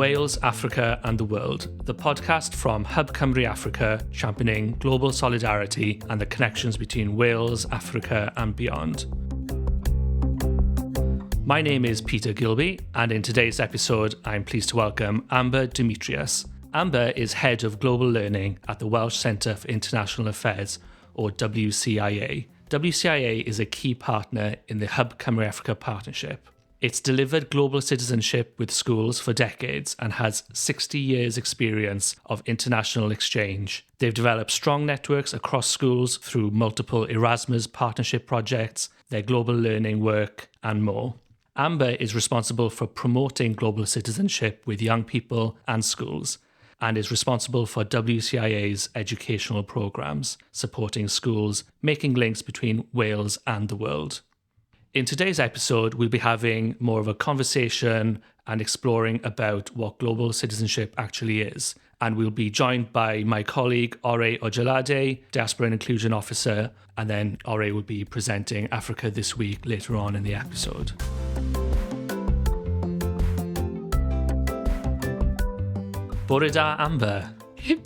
Wales, Africa and the World, the podcast from Hub Cymru Africa, championing global solidarity and the connections between Wales, Africa and beyond. My name is Peter Gilbey, and in today's episode, I'm pleased to welcome Amber Demetrius. Amber is Head of Global Learning at the Welsh Centre for International Affairs, or WCIA. WCIA is a key partner in the Hub Cymru Africa partnership. It's delivered global citizenship with schools for decades and has 60 years' experience of international exchange. They've developed strong networks across schools through multiple Erasmus partnership projects, their global learning work, and more. Amber is responsible for promoting global citizenship with young people and schools, and is responsible for WCIA's educational programmes, supporting schools, making links between Wales and the world. In today's episode, we'll be having more of a conversation and exploring about what global citizenship actually is. And we'll be joined by my colleague, Ojelade, Diaspora and Inclusion Officer, and then Ore will be presenting Africa This Week later on in the episode. Bore da, Amber.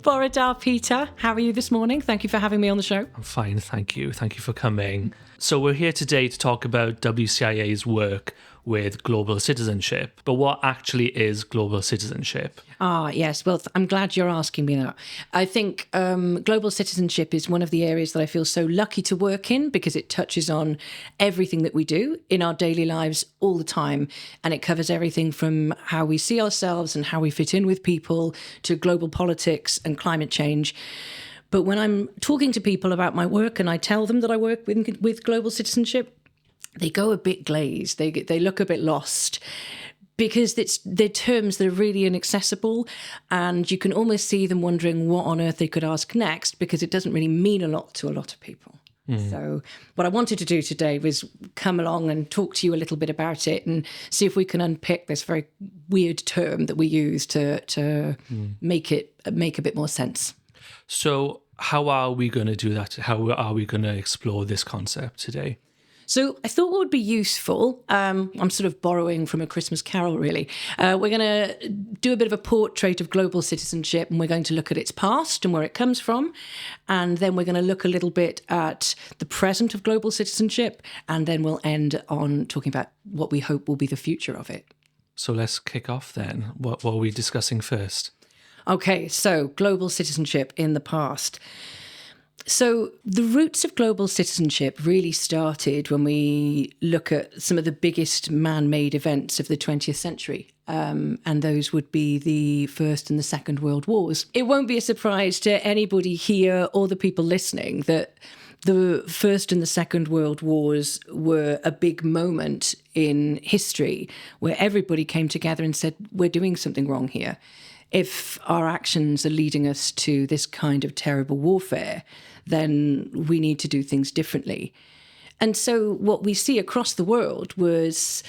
Bore da, Peter. How are you this morning? Thank you for having me on the show. I'm fine, thank you. Thank you for coming. So we're here today to talk about WCIA's work with global citizenship. But what actually is global citizenship? Yes. Well, I'm glad you're asking me that. I think global citizenship is one of the areas that I feel so lucky to work in because it touches on everything that we do in our daily lives all the time. And it covers everything from how we see ourselves and how we fit in with people to global politics and climate change. But when I'm talking to people about my work and I tell them that I work with global citizenship, they go a bit glazed. They look a bit lost because they're terms that are really inaccessible, and you can almost see them wondering what on earth they could ask next because it doesn't really mean a lot to a lot of people. So what I wanted to do today was come along and talk to you a little bit about it and see if we can unpick this very weird term that we use to make a bit more sense. So how are we going to do that? How are we going to explore this concept today? So I thought what would be useful, I'm sort of borrowing from A Christmas Carol, really. We're going to do a bit of a portrait of global citizenship, and we're going to look at its past and where it comes from. And then we're going to look a little bit at the present of global citizenship. And then we'll end on talking about what we hope will be the future of it. So let's kick off then. What are we discussing first? Okay, so global citizenship in the past. So the roots of global citizenship really started when we look at some of the biggest man-made events of the 20th century. And those would be the First and the Second World Wars. It won't be a surprise to anybody here or the people listening that the First and the Second World Wars were a big moment in history where everybody came together and said, we're doing something wrong here. If our actions are leading us to this kind of terrible warfare, then we need to do things differently. And so what we see across the world was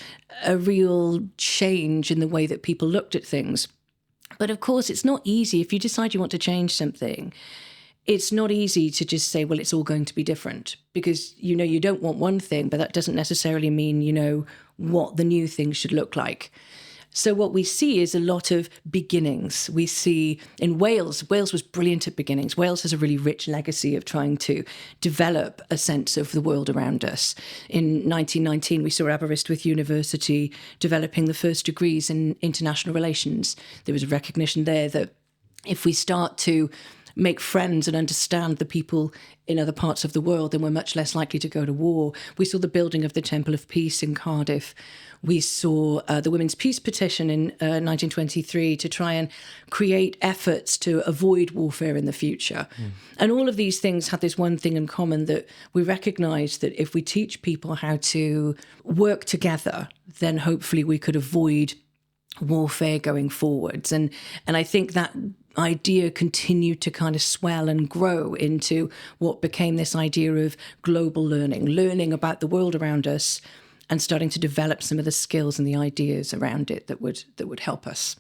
a real change in the way that people looked at things. But of course, it's not easy. If you decide you want to change something, it's not easy to just say, well, it's all going to be different. Because, you don't want one thing, but that doesn't necessarily mean, what the new thing should look like. So what we see is a lot of beginnings. We see in Wales was brilliant at beginnings. Wales has a really rich legacy of trying to develop a sense of the world around us. In 1919, we saw Aberystwyth University developing the first degrees in international relations. There was a recognition there that if we start to make friends and understand the people in other parts of the world, then we're much less likely to go to war. We saw the building of the Temple of Peace in Cardiff. We saw the Women's Peace Petition in 1923 to try and create efforts to avoid warfare in the future. And all of these things had this one thing in common, that we recognise that if we teach people how to work together, then hopefully we could avoid warfare going forwards. And I think that idea continued to kind of swell and grow into what became this idea of global learning about the world around us and starting to develop some of the skills and the ideas around it that would help us.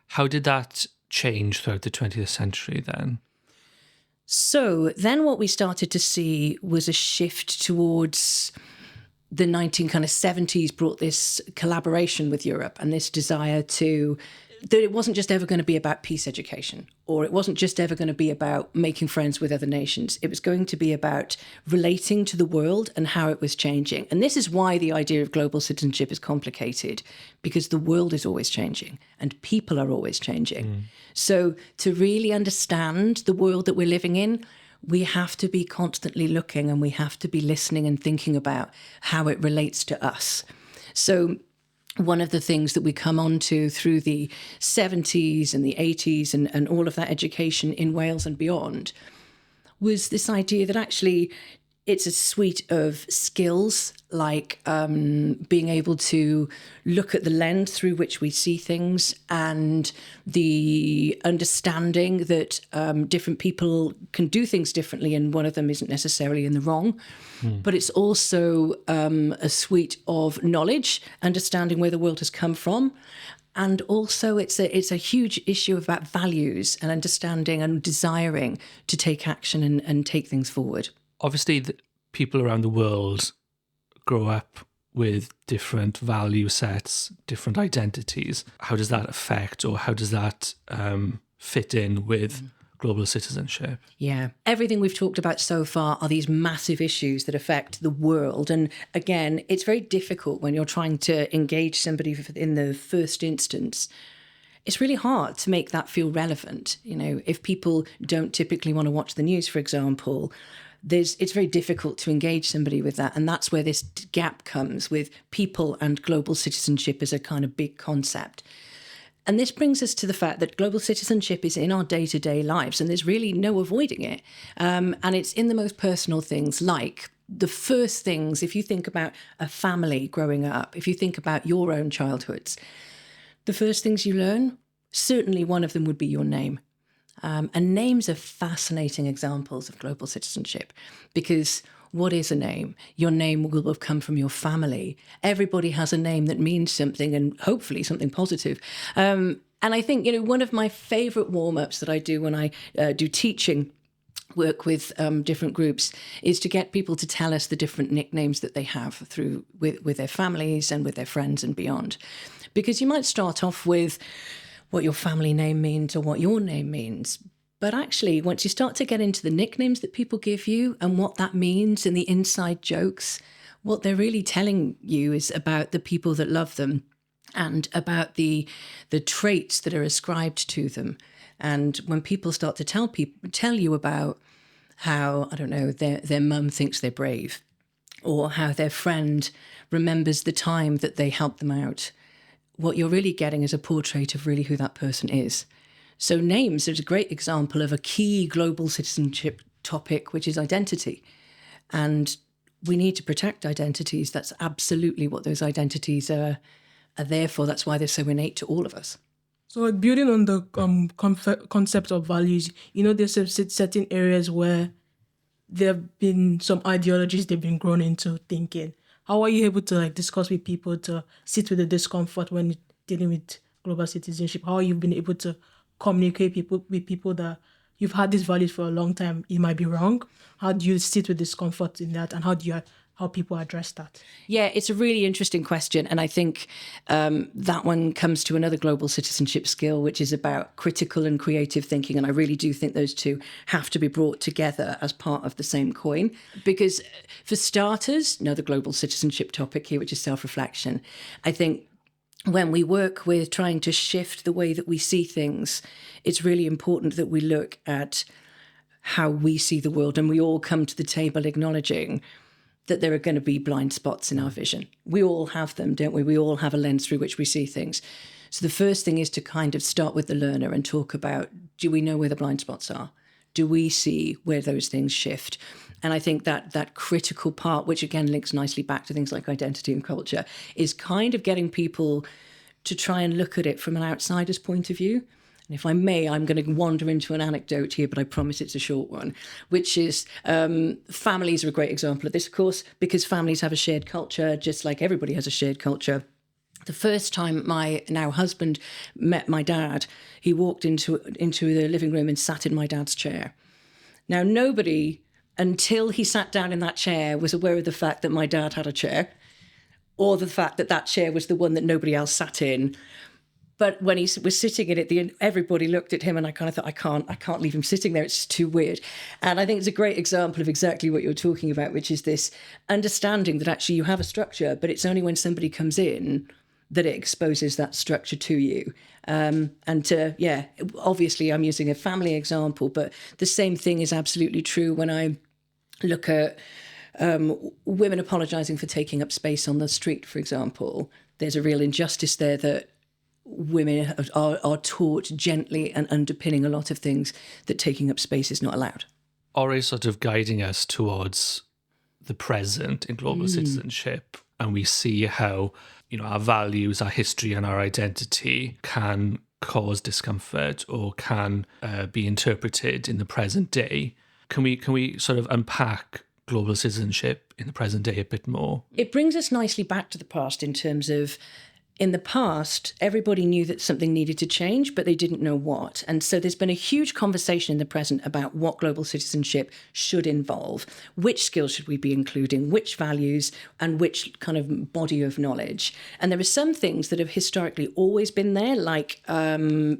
How did that change throughout the 20th century then? So then what we started to see was a shift towards the 1970s brought this collaboration with Europe and this desire to that it wasn't just ever going to be about peace education, or it wasn't just ever going to be about making friends with other nations. It was going to be about relating to the world and how it was changing. And this is why the idea of global citizenship is complicated, because the world is always changing and people are always changing. So to really understand the world that we're living in, we have to be constantly looking, and we have to be listening and thinking about how it relates to us. So one of the things that we come on to through the 70s and the 80s and all of that education in Wales and beyond was this idea that actually it's a suite of skills, like being able to look at the lens through which we see things, and the understanding that different people can do things differently, and one of them isn't necessarily in the wrong. But it's also a suite of knowledge, understanding where the world has come from. And also it's a huge issue about values and understanding and desiring to take action and take things forward. Obviously, people around the world grow up with different value sets, different identities. How does that affect, or how does that fit in with global citizenship? Yeah. Everything we've talked about so far are these massive issues that affect the world. And again, it's very difficult when you're trying to engage somebody in the first instance. It's really hard to make that feel relevant. You know, if people don't typically want to watch the news, for example, it's very difficult to engage somebody with that. And that's where this gap comes with people and global citizenship as a kind of big concept. And this brings us to the fact that global citizenship is in our day-to-day lives, and there's really no avoiding it. And it's in the most personal things, like the first things, if you think about a family growing up, if you think about your own childhoods, the first things you learn, certainly one of them would be your name. And names are fascinating examples of global citizenship, because what is a name? Your name will have come from your family. Everybody has a name that means something, and hopefully something positive. And I think, you know, one of my favorite warm-ups that I do when I do teaching work with different groups is to get people to tell us the different nicknames that they have with their families and with their friends and beyond. Because you might start off with what your family name means or what your name means. But actually, once you start to get into the nicknames that people give you and what that means and the inside jokes, what they're really telling you is about the people that love them and about the traits that are ascribed to them. And when people start to tell you about how, I don't know, their mum thinks they're brave, or how their friend remembers the time that they helped them out, what you're really getting is a portrait of really who that person is. So names is a great example of a key global citizenship topic, which is identity. And we need to protect identities. That's absolutely what those identities are there for. That's why they're so innate to all of us. So building on the concept of values, you know, there's certain areas where there have been some ideologies they've been grown into thinking. How are you able to discuss with people to sit with the discomfort when dealing with global citizenship? How have you been able to communicate with people that you've had these values for a long time? It might be wrong. How do you sit with discomfort in that, and how people address that? Yeah, it's a really interesting question. And I think that one comes to another global citizenship skill, which is about critical and creative thinking. And I really do think those two have to be brought together as part of the same coin. Because for starters, another global citizenship topic here, which is self-reflection. I think when we work with trying to shift the way that we see things, it's really important that we look at how we see the world, and we all come to the table acknowledging that there are going to be blind spots in our vision. We all have them, don't we? We all have a lens through which we see things. So the first thing is to kind of start with the learner and talk about, do we know where the blind spots are? Do we see where those things shift? And I think that critical part, which again links nicely back to things like identity and culture, is kind of getting people to try and look at it from an outsider's point of view. And if I may, I'm going to wander into an anecdote here, but I promise it's a short one, which is families are a great example of this, of course, because families have a shared culture, just like everybody has a shared culture. The first time my now husband met my dad, he walked into the living room and sat in my dad's chair. Now, nobody, until he sat down in that chair, was aware of the fact that my dad had a chair, or the fact that that chair was the one that nobody else sat in. But when he was sitting in it, everybody looked at him, and I kind of thought, I can't leave him sitting there. It's just too weird. And I think it's a great example of exactly what you're talking about, which is this understanding that actually you have a structure, but it's only when somebody comes in that it exposes that structure to you. Obviously I'm using a family example, but the same thing is absolutely true when I look at women apologising for taking up space on the street, for example. There's a real injustice there that women are taught gently and underpinning a lot of things that taking up space is not allowed. Ore is sort of guiding us towards the present in global citizenship, and we see how, our values, our history and our identity can cause discomfort or can be interpreted in the present day. Can we sort of unpack global citizenship in the present day a bit more? It brings us nicely back to the past in terms of, in the past, everybody knew that something needed to change, but they didn't know what. And so there's been a huge conversation in the present about what global citizenship should involve. Which skills should we be including, which values, and which kind of body of knowledge. And there are some things that have historically always been there, like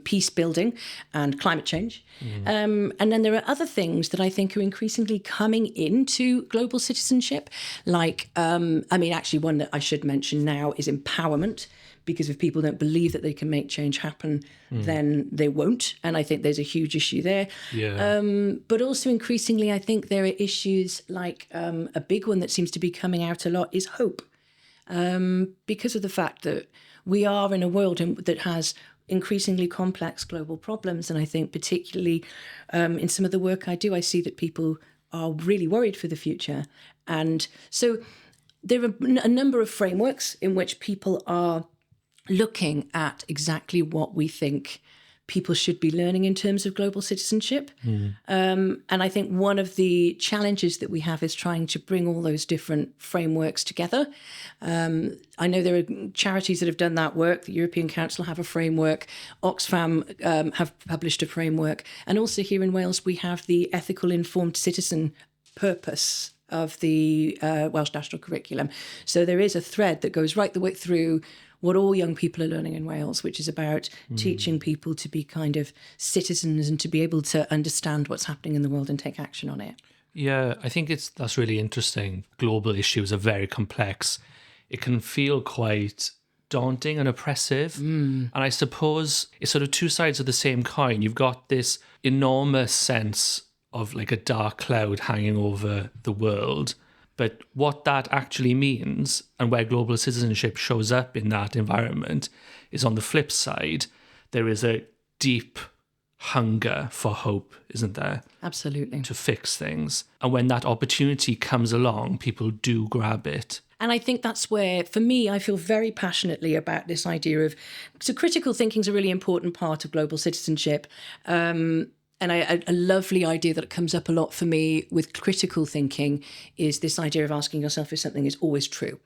peace building and climate change. And then there are other things that I think are increasingly coming into global citizenship, like, actually one that I should mention now is empowerment. Because if people don't believe that they can make change happen, then they won't. And I think there's a huge issue there. Yeah. But also increasingly, I think there are issues like a big one that seems to be coming out a lot is hope. Because of the fact that we are in a world that has increasingly complex global problems. And I think particularly in some of the work I do, I see that people are really worried for the future. And so there are a number of frameworks in which people are looking at exactly what we think people should be learning in terms of global citizenship. And I think one of the challenges that we have is trying to bring all those different frameworks together. I know there are charities that have done that work. The European Council have a framework. Oxfam have published a framework. And also here in Wales, we have the ethical informed citizen purpose of the Welsh National Curriculum. So there is a thread that goes right the way through what all young people are learning in Wales, which is about teaching people to be kind of citizens and to be able to understand what's happening in the world and take action on it. Yeah, I think that's really interesting. Global issues are very complex. It can feel quite daunting and oppressive. And I suppose it's sort of two sides of the same coin. You've got this enormous sense of like a dark cloud hanging over the world. But what that actually means and where global citizenship shows up in that environment is on the flip side, there is a deep hunger for hope, isn't there? Absolutely. To fix things. And when that opportunity comes along, people do grab it. And I think that's where, for me, I feel very passionately about this idea of, so critical thinking is a really important part of global citizenship. And a lovely idea that comes up a lot for me with critical thinking is this idea of asking yourself if something is always true.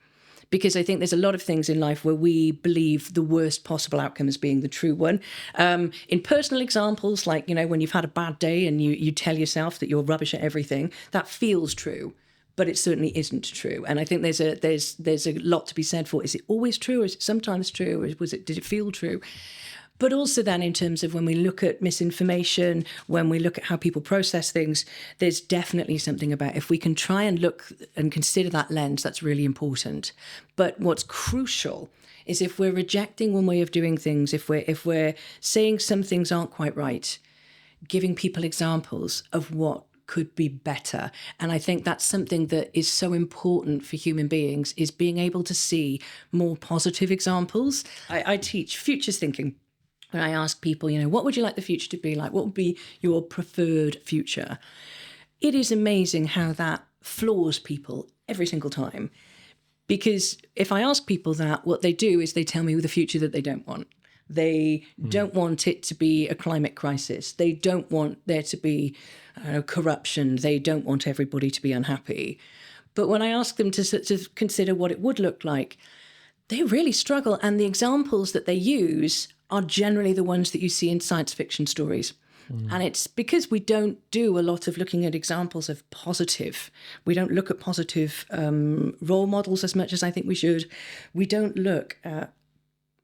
Because I think there's a lot of things in life where we believe the worst possible outcome as being the true one. In personal examples, like, when you've had a bad day and you tell yourself that you're rubbish at everything, that feels true, but it certainly isn't true. And I think there's a lot to be said for, is it always true, or is it sometimes true, or did it feel true? But also then in terms of when we look at misinformation, when we look at how people process things, there's definitely something about if we can try and look and consider that lens, that's really important. But what's crucial is if we're rejecting one way of doing things, if we're saying some things aren't quite right, giving people examples of what could be better. And I think that's something that is so important for human beings, is being able to see more positive examples. I teach futures thinking. When I ask people, what would you like the future to be like? What would be your preferred future? It is amazing how that floors people every single time. Because if I ask people that, what they do is they tell me the future that they don't want. They don't want it to be a climate crisis. They don't want there to be corruption. They don't want everybody to be unhappy. But when I ask them to consider what it would look like, they really struggle. And the examples that they use are generally the ones that you see in science fiction stories. And it's because we don't do a lot of looking at examples of positive. We don't look at positive role models as much as I think we should. We don't look at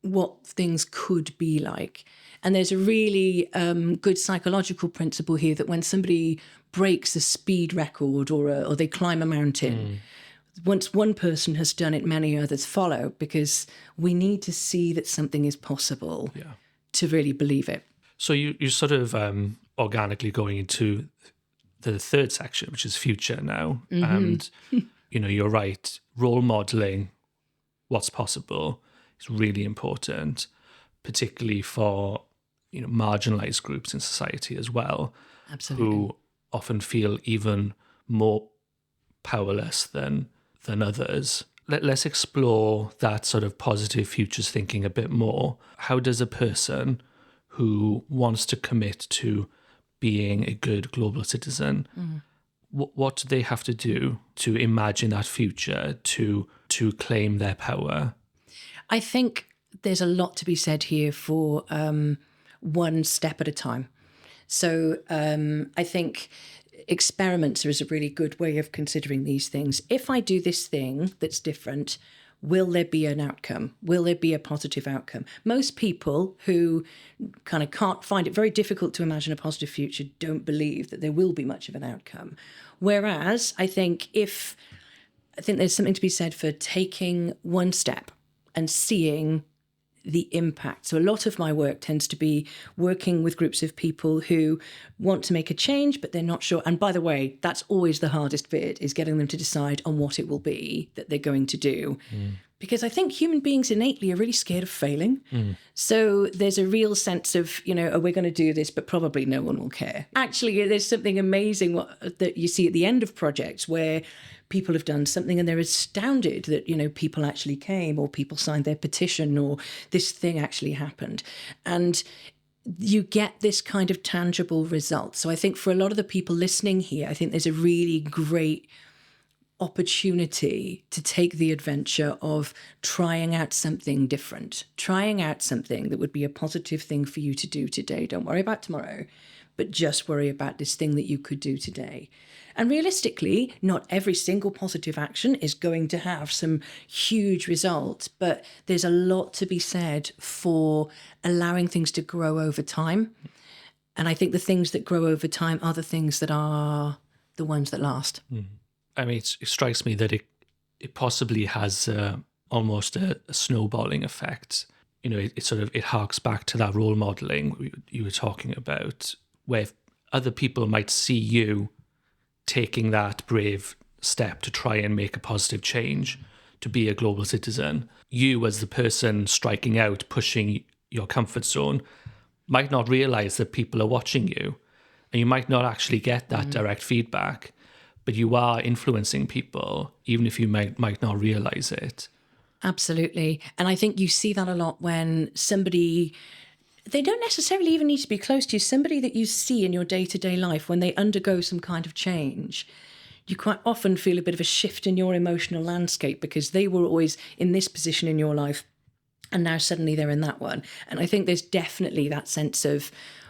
what things could be like. And there's a really good psychological principle here that when somebody breaks a speed record or they climb a mountain, once one person has done it, many others follow, because we need to see that something is possible to really believe it. So you're sort of organically going into the third section, which is future now. And, you're right, role modelling what's possible is really important, particularly for, marginalised groups in society as well. Absolutely. Who often feel even more powerless than others. Let's explore that sort of positive futures thinking a bit more. How does a person who wants to commit to being a good global citizen, what do they have to do to imagine that future, to claim their power? I think there's a lot to be said here for one step at a time. So I think experiments is a really good way of considering these things. If I do this thing that's different, will there be an outcome? Will there be a positive outcome? Most people who kind of can't find it very difficult to imagine a positive future don't believe that there will be much of an outcome. Whereas I think there's something to be said for taking one step and seeing the impact. So a lot of my work tends to be working with groups of people who want to make a change, but they're not sure. And by the way, that's always the hardest bit, is getting them to decide on what it will be that they're going to do. Because I think human beings innately are really scared of failing. So there's a real sense of, oh, we're going to do this, but probably no one will care. Actually, there's something amazing that you see at the end of projects where people have done something and they're astounded that, people actually came, or people signed their petition, or this thing actually happened. And you get this kind of tangible result. So I think for a lot of the people listening here, I think there's a really great opportunity to take the adventure of trying out something different, trying out something that would be a positive thing for you to do today. Don't worry about tomorrow, but just worry about this thing that you could do today. And realistically, not every single positive action is going to have some huge result, but there's a lot to be said for allowing things to grow over time. And I think the things that grow over time are the things that are the ones that last. I mean, it strikes me that it possibly has almost a snowballing effect. It harks back to that role modelling you were talking about, where other people might see you taking that brave step to try and make a positive change, to be a global citizen. You, as the person striking out, pushing your comfort zone, might not realise that people are watching you, and you might not actually get that direct feedback, but you are influencing people, even if you might not realise it. Absolutely. And I think you see that a lot when somebody, they don't necessarily even need to be close to you, somebody that you see in your day-to-day life, when they undergo some kind of change, you quite often feel a bit of a shift in your emotional landscape, because they were always in this position in your life and now suddenly they're in that one. And I think there's definitely that sense of,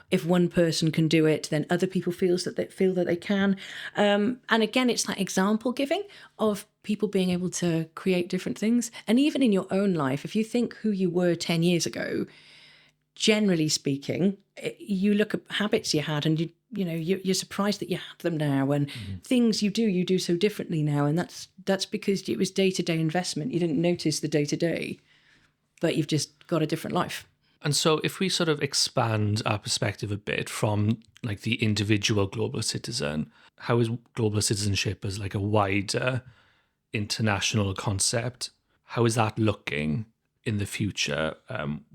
if one person can do it, then other people feel that they can. And again, it's that example giving of people being able to create different things. And even in your own life, if you think who you were 10 years ago, generally speaking, you look at habits you had and you're surprised that you have them now, and things you do so differently now. And that's because it was day-to-day investment. You didn't notice the day-to-day, but you've just got a different life. And so if we sort of expand our perspective a bit from like the individual global citizen, how is global citizenship as like a wider international concept? How is that looking in the future?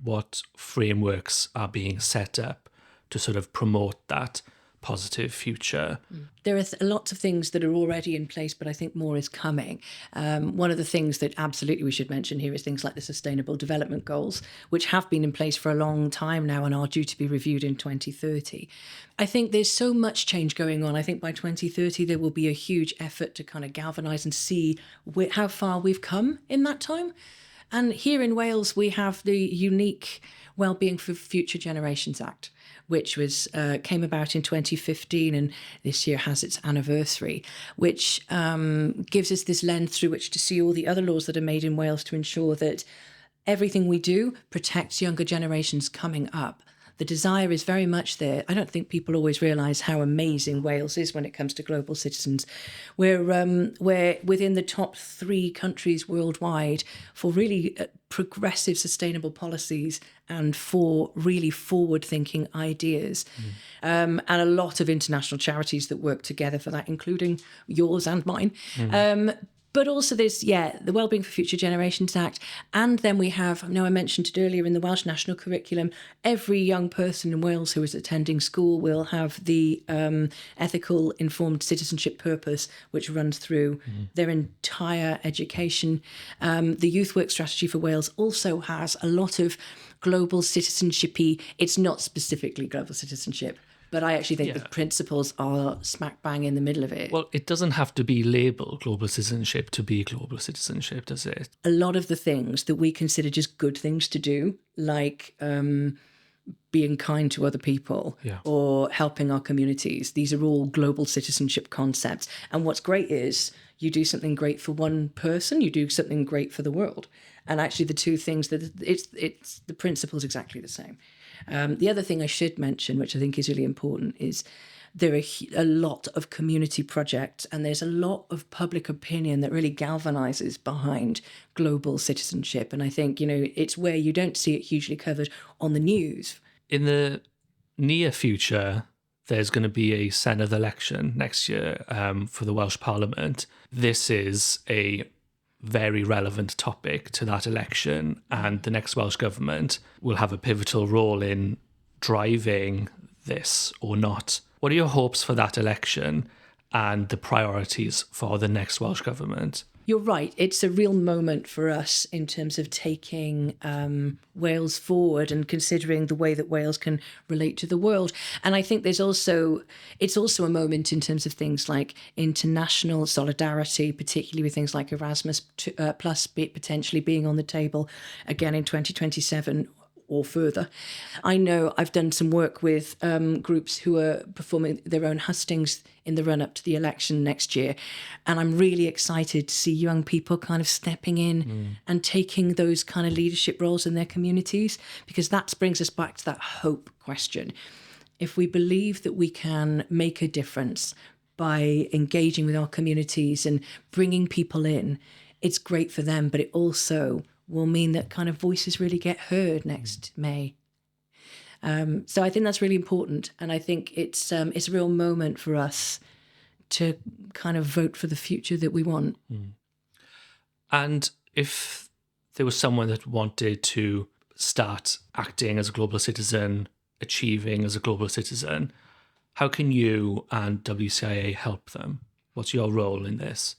What frameworks are being set up to sort of promote that positive future? There are lots of things that are already in place, but I think more is coming. One of the things that absolutely we should mention here is things like the Sustainable Development Goals, which have been in place for a long time now and are due to be reviewed in 2030. I think there's so much change going on. I think by 2030 there will be a huge effort to kind of galvanise and see how far we've come in that time. And here in Wales, we have the unique Wellbeing for Future Generations Act, which came about in 2015, and this year has its anniversary, which gives us this lens through which to see all the other laws that are made in Wales to ensure that everything we do protects younger generations coming up. The desire is very much there. I don't think people always realise how amazing Wales is when it comes to global citizens. We're within the top 3 countries worldwide for really progressive, sustainable policies and for really forward-thinking ideas. And a lot of international charities that work together for that, including yours and mine. But also there's, the Wellbeing for Future Generations Act. And then we have, I know I mentioned it earlier, in the Welsh National Curriculum, every young person in Wales who is attending school will have the ethical informed citizenship purpose, which runs through their entire education. The Youth Work Strategy for Wales also has a lot of global citizenship-y. It's not specifically global citizenship, but I actually think the principles are smack bang in the middle of it. Well, it doesn't have to be labelled global citizenship to be global citizenship, does it? A lot of the things that we consider just good things to do, like being kind to other people or helping our communities, these are all global citizenship concepts. And what's great is you do something great for one person, you do something great for the world. And actually the two things, that it's the principle's exactly the same. The other thing I should mention, which I think is really important, is there are a lot of community projects and there's a lot of public opinion that really galvanizes behind global citizenship. And I think, it's where you don't see it hugely covered on the news. In the near future, there's going to be a Senedd election next year for the Welsh Parliament. This is a very relevant topic to that election, and the next Welsh government will have a pivotal role in driving this or not. What are your hopes for that election and the priorities for the next Welsh government? You're right. It's a real moment for us in terms of taking Wales forward and considering the way that Wales can relate to the world. And I think it's also a moment in terms of things like international solidarity, particularly with things like Erasmus plus potentially being on the table again in 2027 or further. I know I've done some work with groups who are performing their own hustings in the run-up to the election next year. And I'm really excited to see young people kind of stepping in and taking those kind of leadership roles in their communities, because that brings us back to that hope question. If we believe that we can make a difference by engaging with our communities and bringing people in, it's great for them, but it also will mean that kind of voices really get heard next May. So I think that's really important. And I think it's a real moment for us to kind of vote for the future that we want. And if there was someone that wanted to start acting as a global citizen, achieving as a global citizen, how can you and WCIA help them? What's your role in this?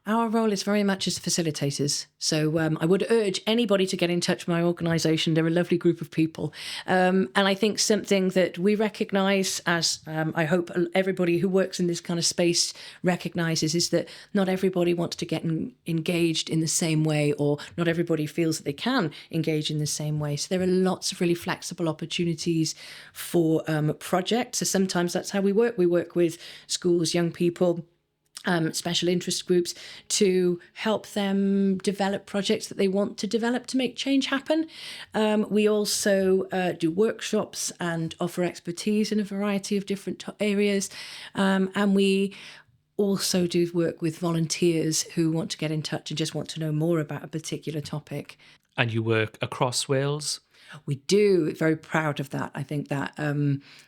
Our role is very much as facilitators. So I would urge anybody to get in touch with my organisation. They're a lovely group of people. And I think something that we recognise, as I hope everybody who works in this kind of space recognises, is that not everybody wants to get engaged in the same way, or not everybody feels that they can engage in the same way. So there are lots of really flexible opportunities for projects. So sometimes that's how we work. We work with schools, young people, special interest groups, to help them develop projects that they want to develop to make change happen. We also do workshops and offer expertise in a variety of different areas. And we also do work with volunteers who want to get in touch and just want to know more about a particular topic. And you work across Wales? We do. Very proud of that. I think that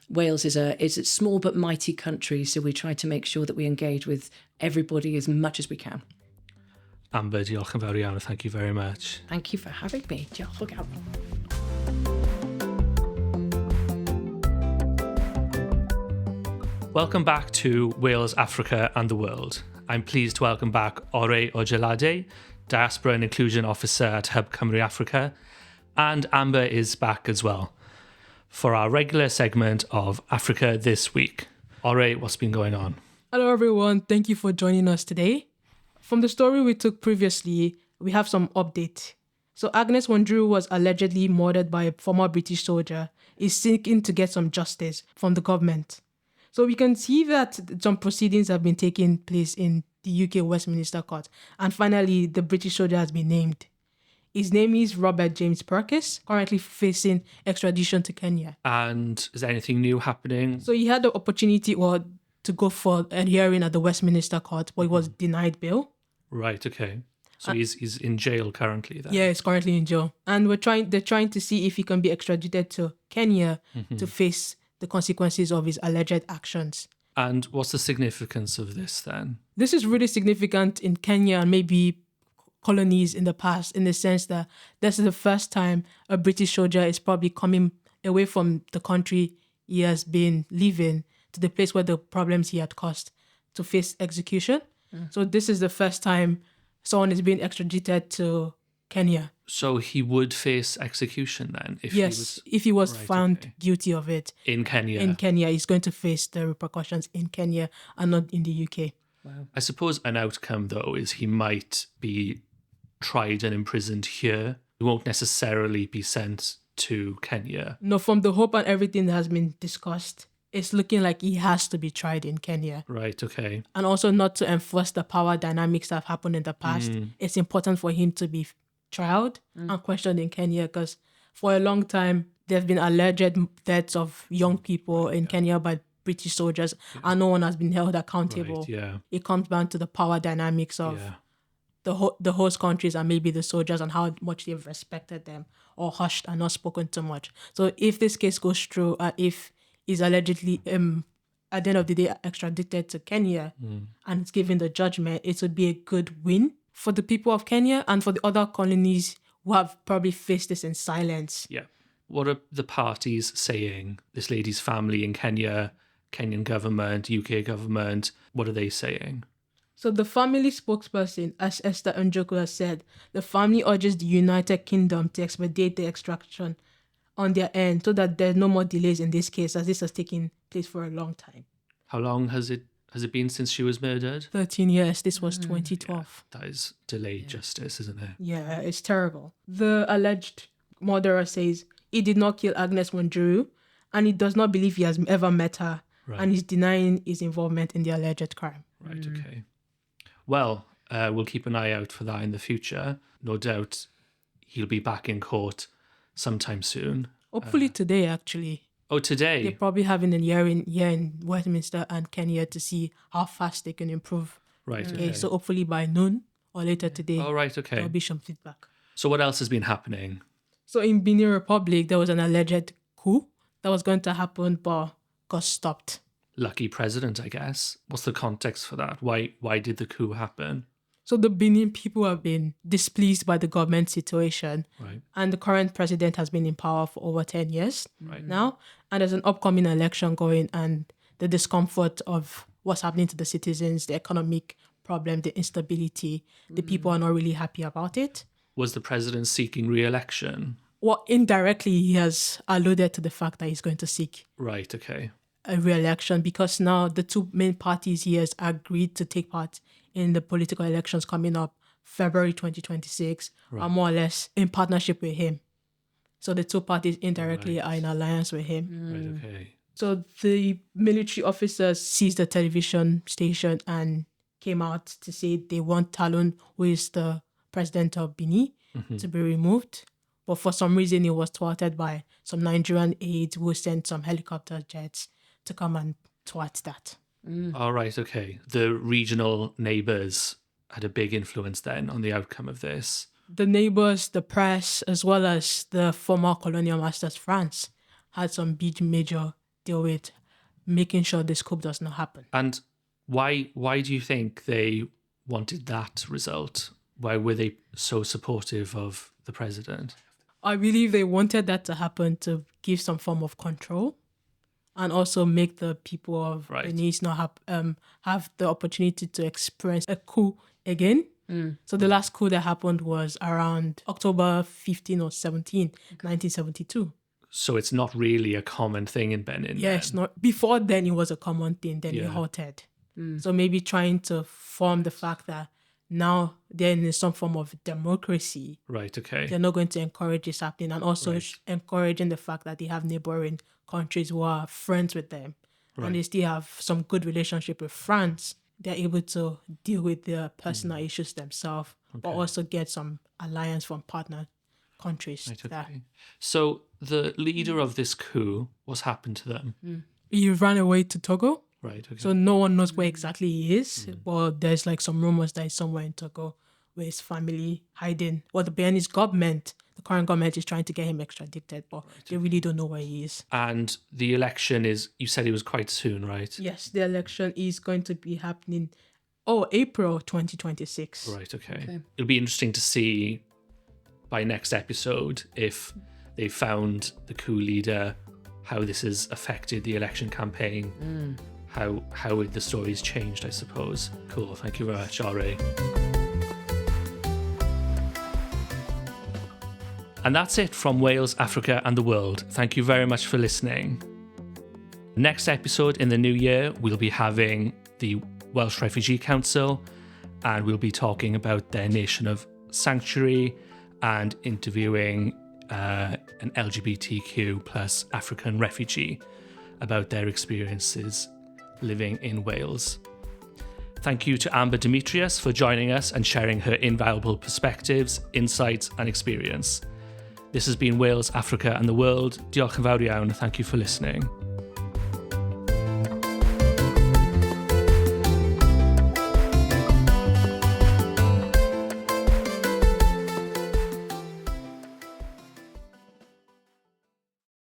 Wales is a small but mighty country, so we try to make sure that we engage with everybody as much as we can. Amber, diolch yn fawr iawn. Thank you very much. Thank you for having me. Diolch o galon. Welcome back to Wales, Africa and the World. I'm pleased to welcome back Ojelade, Diaspora and Inclusion Officer at Hub Cymru Africa, and Amber is back as well for our regular segment of Africa This Week. Ore, what's been going on? Hello everyone, thank you for joining us today. From the story we took previously, we have some update. So Agnes Wandru was allegedly murdered by a former British soldier, is seeking to get some justice from the government. So we can see that some proceedings have been taking place in the UK Westminster Court, and finally the British soldier has been named. His name is Robert James Perkis, currently facing extradition to Kenya. And is there anything new happening? So he had the opportunity to go for a hearing at the Westminster Court, but he was denied bail. Right, okay. So he's in jail currently then? Yeah, he's currently in jail. And they're trying to see if he can be extradited to Kenya to face the consequences of his alleged actions. And what's the significance of this then? This is really significant in Kenya and maybe colonies in the past, in the sense that this is the first time a British soldier is probably coming away from the country he has been living to the place where the problems he had caused to face execution. So this is the first time someone is being extradited to Kenya. So he would face execution then? If he was found guilty of it. In Kenya? In Kenya, he's going to face the repercussions in Kenya and not in the UK. Wow. I suppose an outcome, though, is he might be tried and imprisoned here. He won't necessarily be sent to Kenya. No, from the hope and everything that has been discussed, it's looking like he has to be tried in Kenya. Right, okay. And also not to enforce the power dynamics that have happened in the past. It's important for him to be trialed and questioned in Kenya, because for a long time, there have been alleged deaths of young people in Kenya by British soldiers, and no one has been held accountable. Right, yeah. It comes down to the power dynamics of the host countries and maybe the soldiers and how much they've respected them or hushed and not spoken too much. So if this case goes through, if he's allegedly, at the end of the day, extradited to Kenya and it's given the judgment, it would be a good win for the people of Kenya and for the other colonies who have probably faced this in silence. Yeah. What are the parties saying? This lady's family in Kenya, Kenyan government, UK government, what are they saying? So the family spokesperson, as Esther Njoku has said, the family urges the United Kingdom to expedite the extraction on their end so that there's no more delays in this case, as this has taken place for a long time. How long has it been since she was murdered? 13 years. This was 2012. Yeah, that is delayed justice, isn't it? Yeah, it's terrible. The alleged murderer says he did not kill Agnes Wanjiru and he does not believe he has ever met her, and he's denying his involvement in the alleged crime. Right, okay. Well, we'll keep an eye out for that in the future. No doubt he'll be back in court sometime soon. Hopefully today, actually. Oh, today? They're probably having a hearing here in Westminster and Kenya to see how fast they can improve. Right, Okay, so hopefully by noon or later today, oh, right, okay. there'll be some feedback. So what else has been happening? So in Benin Republic, there was an alleged coup that was going to happen, but got stopped. Lucky president, I guess. What's the context for that? Why did the coup happen? So the Benin people have been displeased by the government situation. Right. And the current president has been in power for over 10 years now. And there's an upcoming election going, and the discomfort of what's happening to the citizens, the economic problem, the instability, the people are not really happy about it. Was the president seeking re-election? Well, indirectly, he has alluded to the fact that he's going to seek Right, okay. a re-election, because now the two main parties he has agreed to take part in the political elections coming up February 2026 are more or less in partnership with him. So the two parties indirectly are in alliance with him. Right, okay. So the military officers seized the television station and came out to say they want Talon, who is the president of Benin, to be removed. But for some reason, it was thwarted by some Nigerian aides who sent some helicopter jets to come and thwart that. All right, okay. The regional neighbours had a big influence then on the outcome of this. The neighbours, the press, as well as the former colonial masters, France, had some big major deal with making sure this coup does not happen. And why do you think they wanted that result? Why were they so supportive of the president? I believe they wanted that to happen to give some form of control and also make the people of Benin not have the opportunity to experience a coup again. So the last coup that happened was around October 15 or 17, 1972. So it's not really a common thing in Benin? Yeah, it's not. Before then, it was a common thing. Then it halted. So maybe trying to form the fact that now they're in some form of democracy. Right, okay. They're not going to encourage this happening, and also encouraging the fact that they have neighboring countries who are friends with them. And they still have some good relationship with France. They're able to deal with their personal issues themselves but also get some alliance from partner countries. Right, there. okay. So the leader of this coup, what's happened to them? He ran away to Togo. Right, okay. So no one knows where exactly he is, but there's like some rumors that he's somewhere in Togo where his family hiding. Well, the Beninese government, the current government is trying to get him extradited, but they really don't know where he is. And the election is, you said it was quite soon, right? Yes, the election is going to be happening, April 2026. Right, okay. It'll be interesting to see by next episode if they found the coup leader, how this has affected the election campaign, how the story's changed, I suppose. Cool, thank you very much, R.A. And that's it from Wales, Africa and the world. Thank you very much for listening. Next episode in the new year, we'll be having the Welsh Refugee Council, and we'll be talking about their nation of sanctuary and interviewing an LGBTQ plus African refugee about their experiences living in Wales. Thank you to Amber Demetrius for joining us and sharing her invaluable perspectives, insights and experience. This has been Wales, Africa and the World. Diolch yn fawr iawn. Thank you for listening.